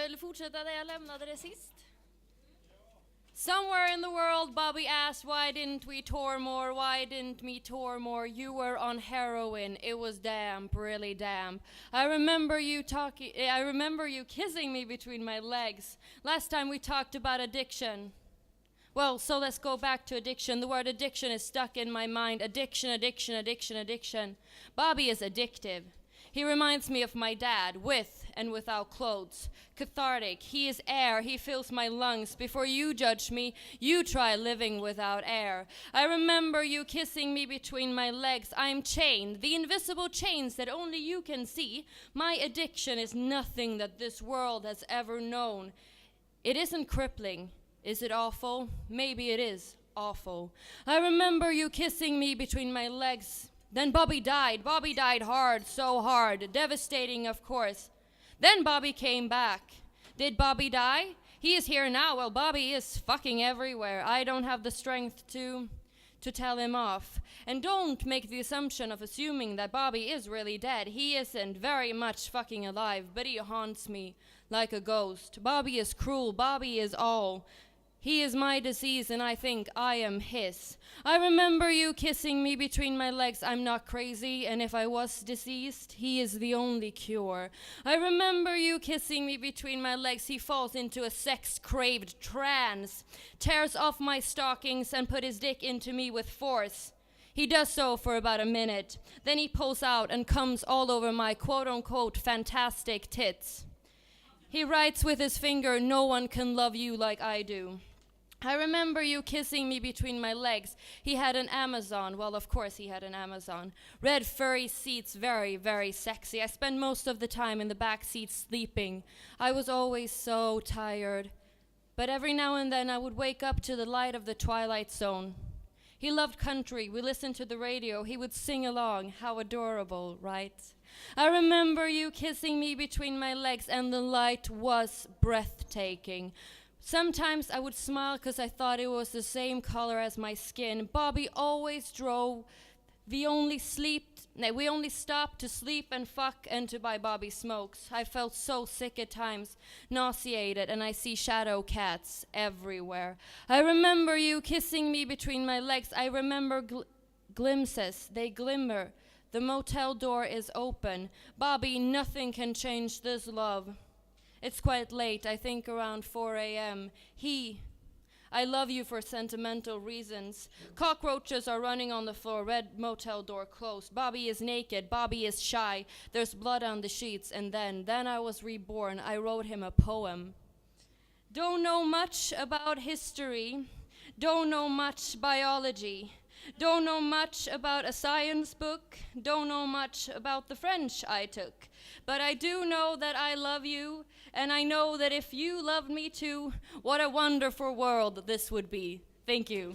väl fortsätta där jag lämnade det sist. Somewhere in the world, Bobby asked, why didn't we tour more? Why didn't we tour more? You were on heroin. It was damp, really damp. I remember you kissing me between my legs. Last time we talked about addiction. Well, so let's go back to addiction. The word addiction is stuck in my mind. Addiction, addiction, addiction, addiction. Bobby is addictive. He reminds me of my dad, with and without clothes. Cathartic, he is air, he fills my lungs. Before you judge me, you try living without air. I remember you kissing me between my legs. I'm chained, the invisible chains that only you can see. My addiction is nothing that this world has ever known. It isn't crippling. Is it awful? Maybe it is awful. I remember you kissing me between my legs. Then Bobby died. Bobby died hard, so hard. Devastating, of course. Then Bobby came back. Did Bobby die? He is here now. Well, Bobby is fucking everywhere. I don't have the strength to tell him off. And don't make the assumption of assuming that Bobby is really dead. He isn't, very much fucking alive, but he haunts me like a ghost. Bobby is cruel. Bobby is all. He is my disease, and I think I am his. I remember you kissing me between my legs. I'm not crazy, and if I was diseased, he is the only cure. I remember you kissing me between my legs. He falls into a sex-craved trance, tears off my stockings, and put his dick into me with force. He does so for about a minute. Then he pulls out and comes all over my quote-unquote fantastic tits. He writes with his finger, no one can love you like I do. I remember you kissing me between my legs. He had an Amazon. Well, of course he had an Amazon. Red furry seats, very, very sexy. I spent most of the time in the back seat sleeping. I was always so tired. But every now and then I would wake up to the light of the Twilight Zone. He loved country. We listened to the radio. He would sing along. How adorable, right? I remember you kissing me between my legs, and the light was breathtaking. Sometimes I would smile because I thought it was the same color as my skin. Bobby always drove. We only stopped to sleep and fuck and to buy Bobby smokes. I felt so sick at times, nauseated, and I see shadow cats everywhere. I remember you kissing me between my legs. I remember glimpses. They glimmer. The motel door is open. Bobby, nothing can change this love. It's quite late, I think around 4 a.m. I love you for sentimental reasons. Cockroaches are running on the floor, red motel door closed. Bobby is naked, Bobby is shy. There's blood on the sheets, and then I was reborn. I wrote him a poem. Don't know much about history, don't know much biology. Don't know much about a science book, don't know much about the French I took. But I do know that I love you, and I know that if you loved me too, what a wonderful world this would be. Thank you.